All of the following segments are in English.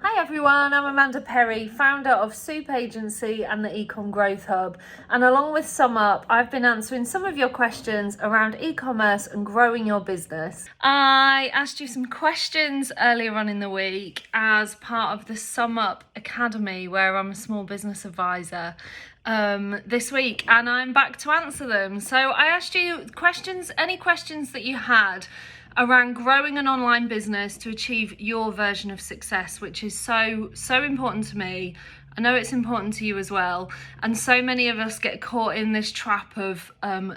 Hi everyone, I'm Amanda Perry, founder of SumUp Agency and the Ecom Growth Hub. And along with SumUp, I've been answering some of your questions around e-commerce and growing your business. I asked you some questions earlier on in the week as part of the SumUp Academy, where I'm a small business advisor this week, and I'm back to answer them. So I asked you any questions that you had around growing an online business to achieve your version of success, which is so important to me. I know it's important to you as well. And so many of us get caught in this trap of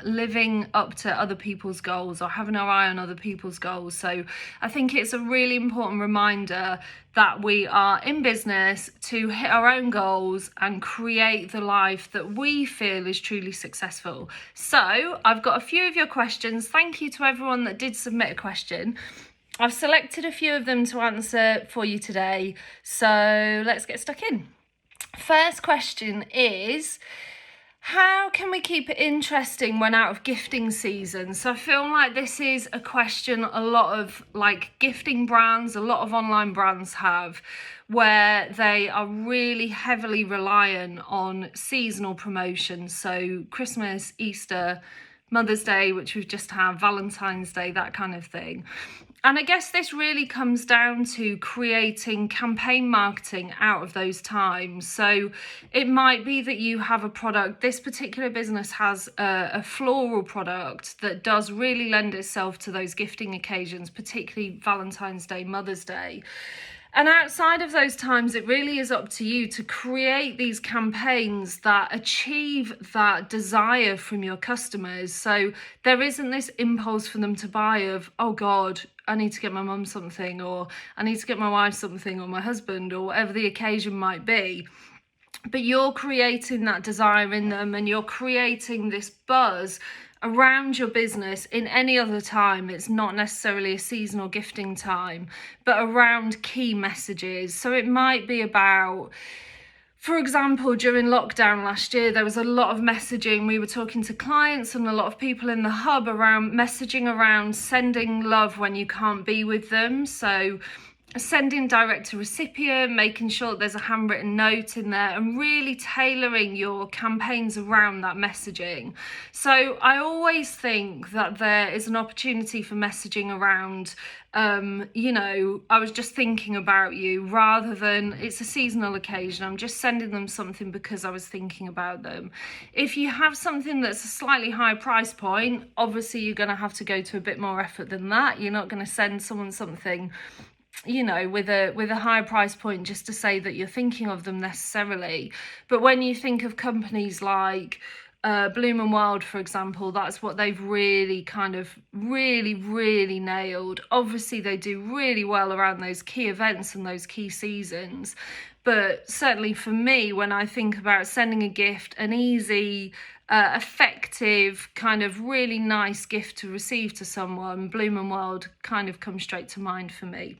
living up to other people's goals or having our eye on other people's goals. So I think it's a really important reminder that we are in business to hit our own goals and create the life that we feel is truly successful. So I've got a few of your questions. Thank you to everyone that did submit a question. I've selected a few of them to answer for you today. So let's get stuck in. First question is, how can we keep it interesting when out of gifting season? So I feel like this is a question a lot of gifting brands, a lot of online brands have, where they are really heavily reliant on seasonal promotions. So Christmas, Easter, Mother's Day, which we've just had, Valentine's Day, that kind of thing. And I guess this really comes down to creating campaign marketing out of those times. So it might be that you have a product, this particular business has a floral product that does really lend itself to those gifting occasions, particularly Valentine's Day, Mother's Day. And outside of those times, it really is up to you to create these campaigns that achieve that desire from your customers. So there isn't this impulse for them to buy of, oh God, I need to get my mum something, or I need to get my wife something, or my husband, or whatever the occasion might be. But you're creating that desire in them, and you're creating this buzz around your business in any other time. It's not necessarily a seasonal gifting time, but around key messages. So it might be about, for example, during lockdown last year, there was a lot of messaging. We were talking to clients and a lot of people in the hub around messaging around sending love when you can't be with them. So sending direct to recipient, making sure there's a handwritten note in there, and really tailoring your campaigns around that messaging. So I always think that there is an opportunity for messaging around, I was just thinking about you, rather than it's a seasonal occasion, I'm just sending them something because I was thinking about them. If you have something that's a slightly higher price point, obviously you're going to have to go to a bit more effort than that. You're not going to send someone something with a higher price point just to say that you're thinking of them necessarily. But when you think of companies like Bloom and Wild, for example, that's what they've really really nailed. Obviously they do really well around those key events and those key seasons, but certainly for me, when I think about sending a gift, an easy effective, kind of really nice gift to receive to someone, Bloom and Wild kind of comes straight to mind for me.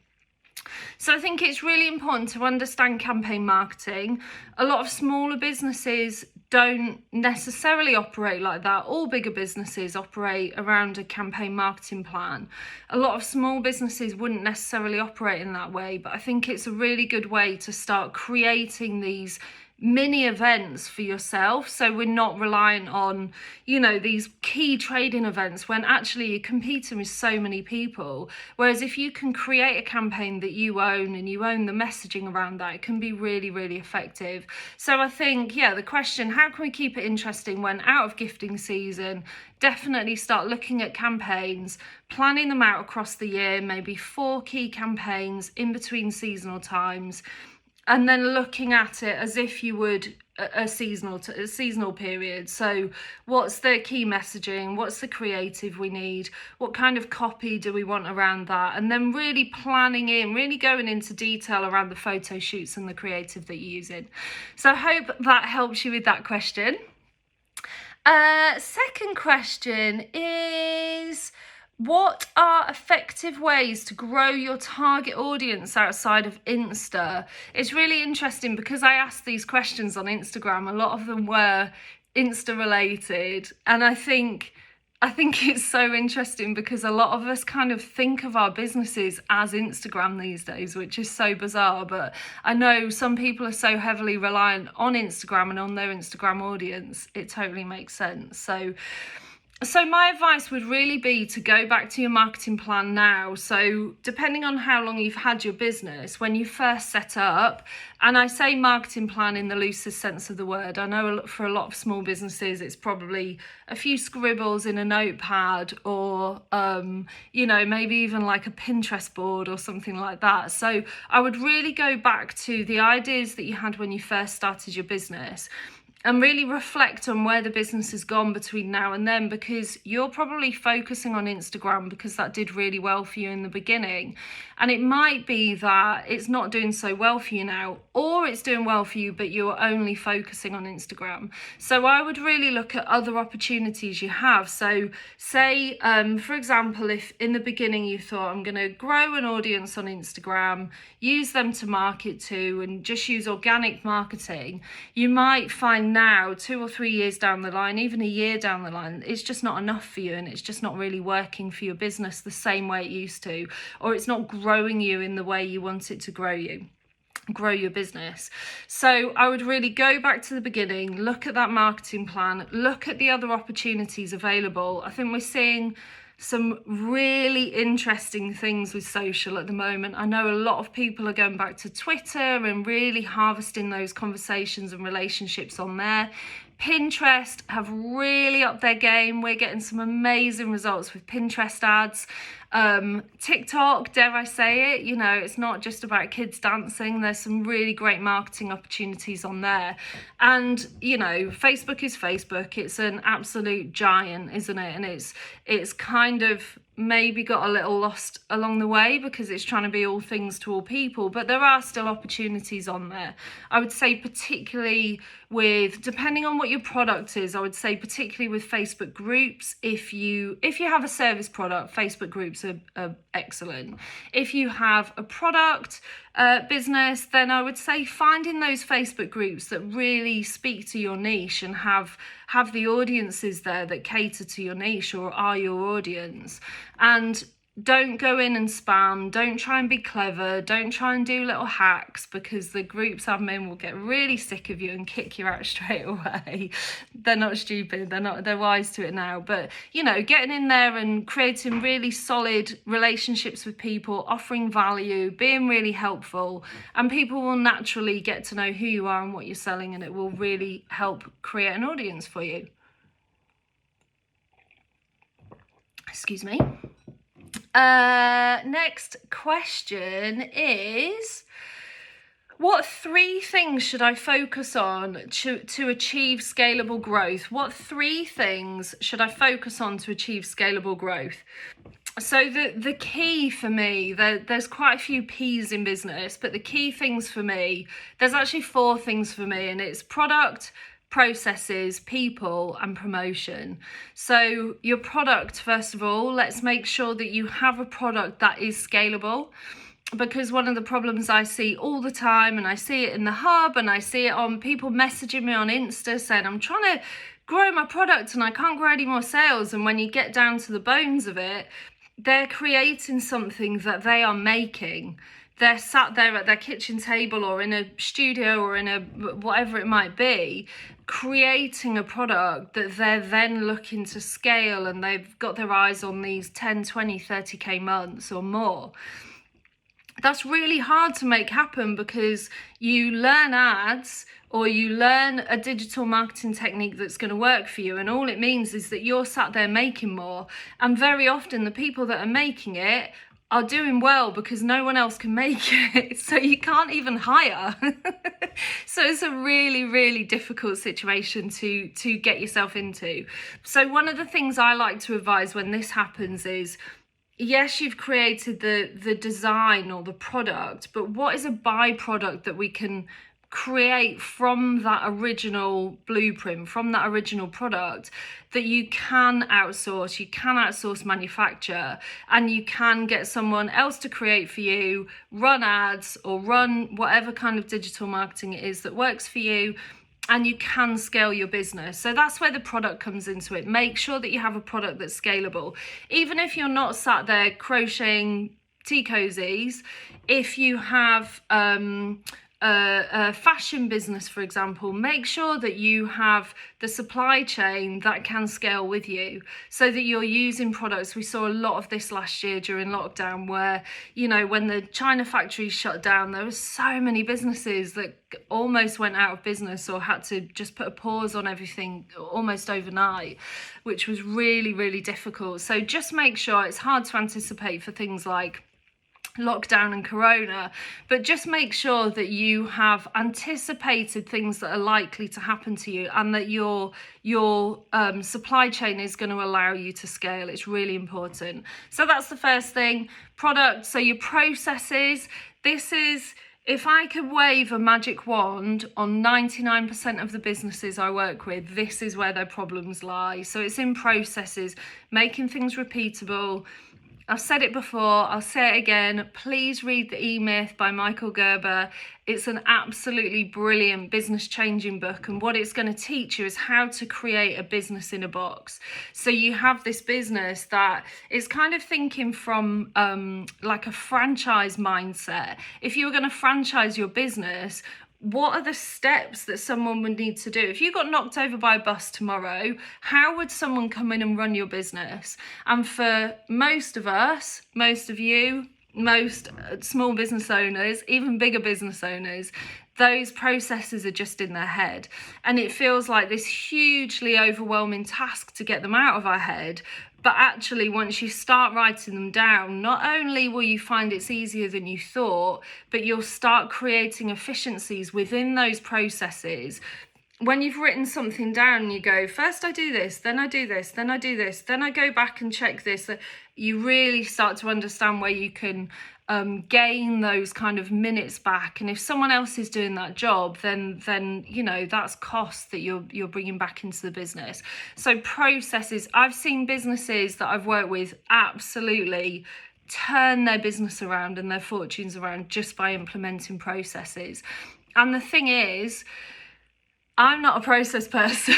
So I think it's really important to understand campaign marketing. A lot of smaller businesses don't necessarily operate like that. All bigger businesses operate around a campaign marketing plan. A lot of small businesses wouldn't necessarily operate in that way, but I think it's a really good way to start creating these mini events for yourself, so we're not reliant on these key trading events when actually you're competing with so many people. Whereas if you can create a campaign that you own and you own the messaging around that, it can be really effective. So I think, the question, how can we keep it interesting when out of gifting season? Definitely start looking at campaigns, planning them out across the year, maybe 4 key campaigns in between seasonal times, and then looking at it as if you would a seasonal period. So what's the key messaging? What's the creative we need? What kind of copy do we want around that? And then really planning in, really going into detail around the photo shoots and the creative that you're using. So I hope that helps you with that question. Second question is, what are effective ways to grow your target audience outside of Insta? It's really interesting because I asked these questions on Instagram. A lot of them were Insta related. And I think I think it's so interesting because a lot of us kind of think of our businesses as Instagram these days, which is so bizarre. But I know some people are so heavily reliant on Instagram and on their Instagram audience, it totally makes sense. So my advice would really be to go back to your marketing plan now. So depending on how long you've had your business, when you first set up, and I say marketing plan in the loosest sense of the word, I know for a lot of small businesses, it's probably a few scribbles in a notepad or, maybe even like a Pinterest board or something like that. So I would really go back to the ideas that you had when you first started your business and really reflect on where the business has gone between now and then, because you're probably focusing on Instagram because that did really well for you in the beginning. And it might be that it's not doing so well for you now, or it's doing well for you, but you're only focusing on Instagram. So I would really look at other opportunities you have. So say, for example, if in the beginning you thought, I'm going to grow an audience on Instagram, use them to market to, and just use organic marketing, you might find now 2 or 3 years down the line, even a year down the line, it's just not enough for you, and it's just not really working for your business the same way it used to, or it's not growing you in the way you want it to grow your business. So I would really go back to the beginning, look at that marketing plan, look at the other opportunities available. I think we're seeing some really interesting things with social at the moment. I know a lot of people are going back to Twitter and really harvesting those conversations and relationships on there. Pinterest have really upped their game. We're getting some amazing results with Pinterest ads. TikTok, dare I say it, it's not just about kids dancing. There's some really great marketing opportunities on there. And, Facebook is Facebook. It's an absolute giant, isn't it? And it's kind of maybe got a little lost along the way because it's trying to be all things to all people, but there are still opportunities on there. I would say particularly with, depending on what your product is, I would say particularly with Facebook groups. If you have a service product, Facebook groups are excellent. If you have a product business, then I would say finding those Facebook groups that really speak to your niche and have the audiences there that cater to your niche or are your audience. And don't go in and spam. Don't try and be clever. Don't try and do little hacks, because the group's admin will get really sick of you and kick you out straight away. They're not stupid. They're wise to it now. But, getting in there and creating really solid relationships with people, offering value, being really helpful, and people will naturally get to know who you are and what you're selling, and it will really help create an audience for you. Excuse me. Next question is, what 3 things should I focus on to achieve scalable growth? What 3 things should I focus on to achieve scalable growth? So the key for me, there's quite a few P's in business, but the key things for me, there's actually 4 things for me, and it's product, processes, people, and promotion. So your product, first of all, let's make sure that you have a product that is scalable, because one of the problems I see all the time, and I see it in the hub, and I see it on people messaging me on Insta saying, I'm trying to grow my product and I can't grow any more sales. And when you get down to the bones of it, they're creating something that they are making. They're sat there at their kitchen table or in a studio or in a whatever it might be, creating a product that they're then looking to scale, and they've got their eyes on these 10, 20, 30k months or more. That's really hard to make happen, because you learn ads or you learn a digital marketing technique that's going to work for you, and all it means is that you're sat there making more, and very often the people that are making it are doing well because no one else can make it, so you can't even hire. So it's a really, really difficult situation to get yourself into. So one of the things I like to advise when this happens is, yes, you've created the design or the product, but what is a byproduct that we can create from that original blueprint, from that original product, that you can outsource manufacture, and you can get someone else to create for you, run ads or run whatever kind of digital marketing it is that works for you, and you can scale your business. So that's where the product comes into it. Make sure that you have a product that's scalable. Even if you're not sat there crocheting tea cozies, if you have a fashion business, for example, make sure that you have the supply chain that can scale with you, so that you're using products. We saw a lot of this last year during lockdown, where, you know, when the China factories shut down, there were so many businesses that almost went out of business or had to just put a pause on everything almost overnight, which was really, really difficult. So just make sure, it's hard to anticipate for things like lockdown and corona, but just make sure that you have anticipated things that are likely to happen to you, and that your supply chain is going to allow you to scale. It's really important. So that's the first thing. Product. So your processes. This is, if I could wave a magic wand on 99% of the businesses I work with, this is where their problems lie. So it's in processes, making things repeatable. I've said it before, I'll say it again. Please read The E-Myth by Michael Gerber. It's an absolutely brilliant business changing book, and what it's going to teach you is how to create a business in a box. So you have this business that is kind of thinking from like a franchise mindset. If you were going to franchise your business, what are the steps that someone would need to do? If you got knocked over by a bus tomorrow, how would someone come in and run your business? And for most of us, most of you, most small business owners, even bigger business owners, those processes are just in their head. And it feels like this hugely overwhelming task to get them out of our head. But actually, once you start writing them down, not only will you find it's easier than you thought, but you'll start creating efficiencies within those processes. When you've written something down, you go, first I do this, then I do this, then I do this, then I go back and check this. You really start to understand where you can gain those kind of minutes back. And if someone else is doing that job, then you know, that's cost that you're bringing back into the business. So processes. I've seen businesses that I've worked with absolutely turn their business around and their fortunes around just by implementing processes. And the thing is, I'm not a process person.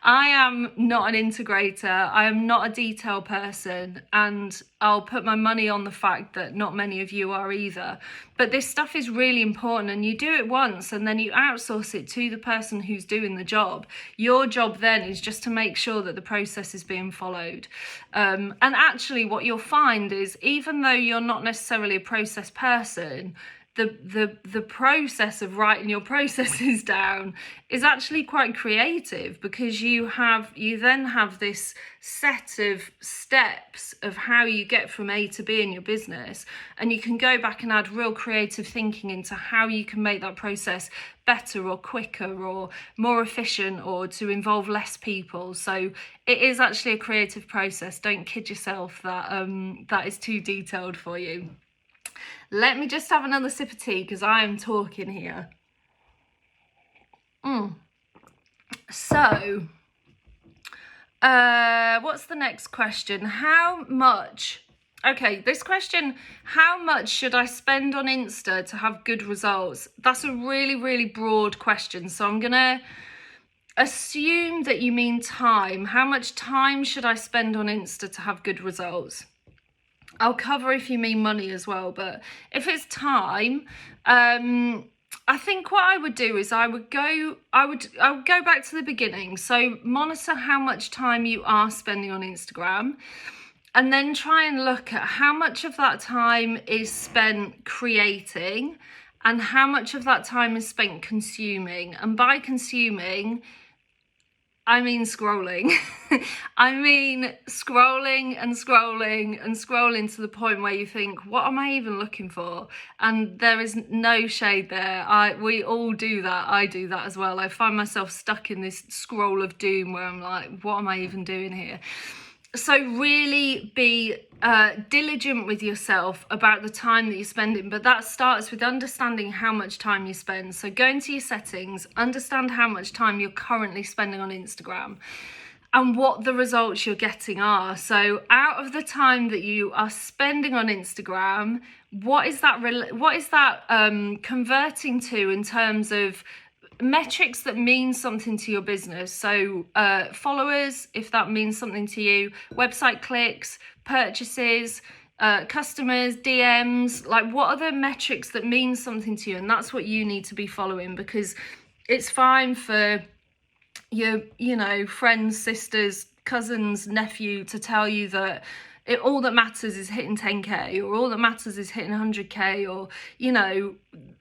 I am not an integrator. I am not a detail person. And I'll put my money on the fact that not many of you are either. But this stuff is really important, and you do it once and then you outsource it to the person who's doing the job. Your job then is just to make sure that the process is being followed. And actually what you'll find is, even though you're not necessarily a process person, the process of writing your processes down is actually quite creative, because you then have this set of steps of how you get from A to B in your business, and you can go back and add real creative thinking into how you can make that process better or quicker or more efficient, or to involve less people. So it is actually a creative process. Don't kid yourself that that is too detailed for you. Let me just have another sip of tea, because I am talking here. So, what's the next question? How much? Okay, this question, how much should I spend on Insta to have good results? That's a really, really broad question. So I'm going to assume that you mean time. How much time should I spend on Insta to have good results? I'll cover if you mean money as well, but if it's time, I think what I would do is I would go back to the beginning. So monitor how much time you are spending on Instagram, and then try and look at how much of that time is spent creating and how much of that time is spent consuming. And by consuming, I mean scrolling. I mean scrolling and scrolling and scrolling to the point where you think, what am I even looking for? And there is no shade there. We all do that. I do that as well. I find myself stuck in this scroll of doom where I'm like, what am I even doing here? So really be diligent with yourself about the time that you're spending, but that starts with understanding how much time you spend. So go into your settings, understand how much time you're currently spending on Instagram and what the results you're getting are. So out of the time that you are spending on Instagram, what is that converting to in terms of metrics that mean something to your business. So followers, if that means something to you, website clicks, purchases, customers, DMs, like what are the metrics that mean something to you? And that's what you need to be following, because it's fine for your, friends, sisters, cousins, nephew to tell you that all that matters is hitting 10k, or all that matters is hitting 100k, or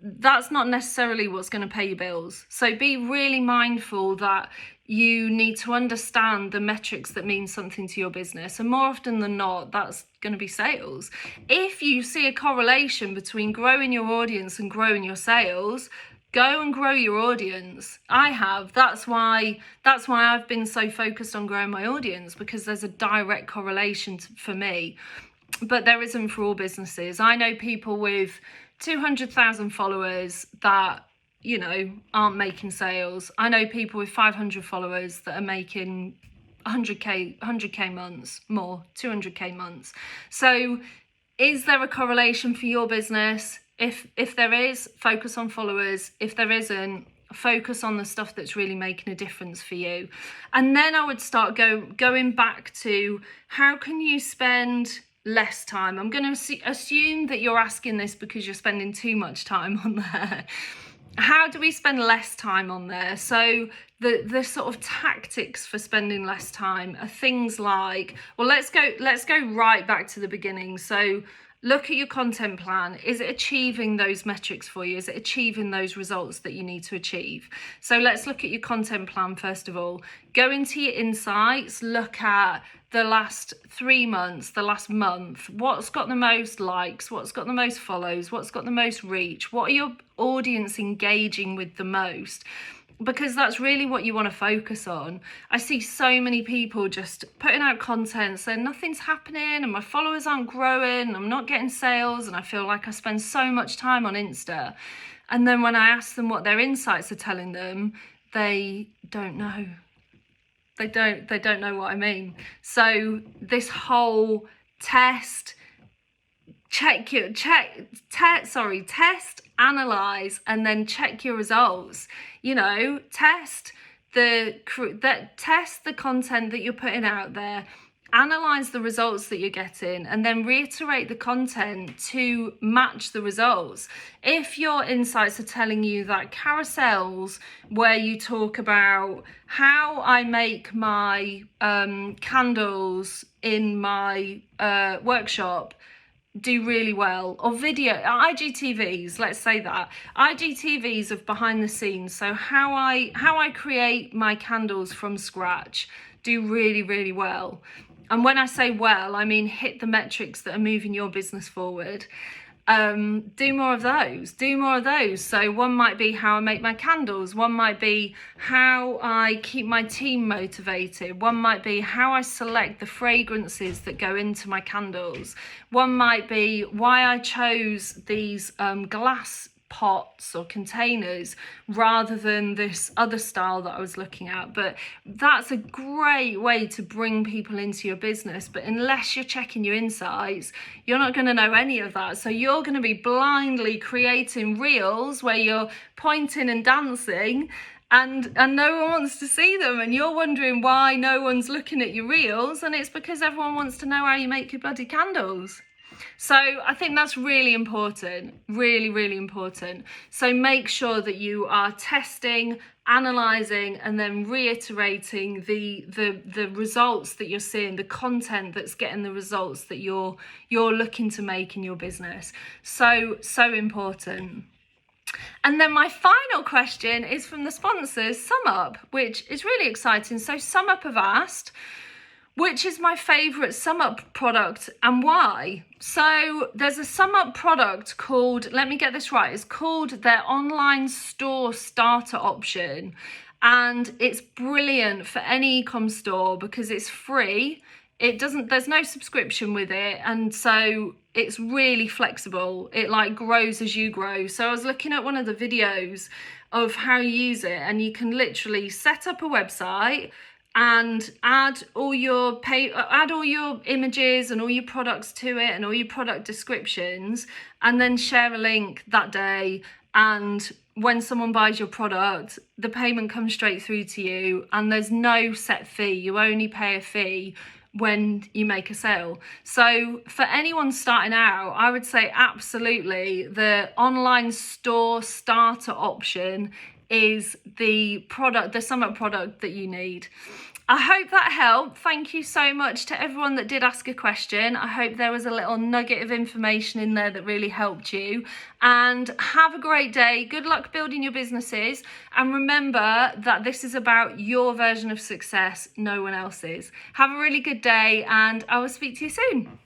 that's not necessarily what's going to pay your bills. So be really mindful that you need to understand the metrics that mean something to your business, and more often than not, that's going to be sales. If you see a correlation between growing your audience and growing your sales, go and grow your audience. I have. That's why I've been so focused on growing my audience, because there's a direct correlation for me. But there isn't for all businesses. I know people with 200,000 followers that, aren't making sales. I know people with 500 followers that are making 100k months, more, 200k months. So is there a correlation for your business? If there is, focus on followers. If there isn't, focus on the stuff that's really making a difference for you. And then I would start going back to, how can you spend less time? I'm going to assume that you're asking this because you're spending too much time on there. How do we spend less time on there? So the sort of tactics for spending less time are things like, well, let's go right back to the beginning. So look at your content plan. Is it achieving those metrics for you? Is it achieving those results that you need to achieve? So let's look at your content plan first of all. Go into your insights, look at the last 3 months, the last month. What's got the most likes? What's got the most follows? What's got the most reach? What are your audience engaging with the most? Because that's really what you want to focus on. I see so many people just putting out content saying nothing's happening and my followers aren't growing, I'm not getting sales, and I feel like I spend so much time on Insta. And then when I ask them what their insights are telling them, they don't know. They don't know what I mean. So this whole test, analyze, and then check your results. Test the content that you're putting out there, analyze the results that you're getting, and then reiterate the content to match the results. If your insights are telling you that carousels where you talk about how I make my candles in my workshop do really well, or video IGTVs, let's say that IGTVs of behind the scenes, so how I create my candles from scratch, do really, really well. And when I say well, I mean hit the metrics that are moving your business forward. Do more of those. So one might be how I make my candles, one might be how I keep my team motivated, one might be how I select the fragrances that go into my candles, one might be why I chose these glass pots or containers rather than this other style that I was looking at. But that's a great way to bring people into your business. But unless you're checking your insights, you're not going to know any of that. So you're going to be blindly creating reels where you're pointing and dancing, and no one wants to see them, and you're wondering why no one's looking at your reels, and it's because everyone wants to know how you make your bloody candles. So I think that's really important, really, really important. So make sure that you are testing, analysing, and then reiterating the results that you're seeing, the content that's getting the results that you're looking to make in your business. So important. And then my final question is from the sponsors, SumUp, which is really exciting. So SumUp have asked, which is my favourite SumUp product and why? So there's a SumUp product called, let me get this right, it's called their online store starter option. And it's brilliant for any e-com store because it's free. There's no subscription with it. And so it's really flexible. It like grows as you grow. So I was looking at one of the videos of how you use it, and you can literally set up a website and add all your images and all your products to it and all your product descriptions, and then share a link that day. And when someone buys your product, the payment comes straight through to you and there's no set fee. You only pay a fee when you make a sale. So for anyone starting out, I would say absolutely the online store starter option is the SumUp product that you need. I hope that helped. Thank you so much to everyone that did ask a question. I hope there was a little nugget of information in there that really helped you. And have a great day. Good luck building your businesses. And remember that this is about your version of success, no one else's. Have a really good day, and I will speak to you soon.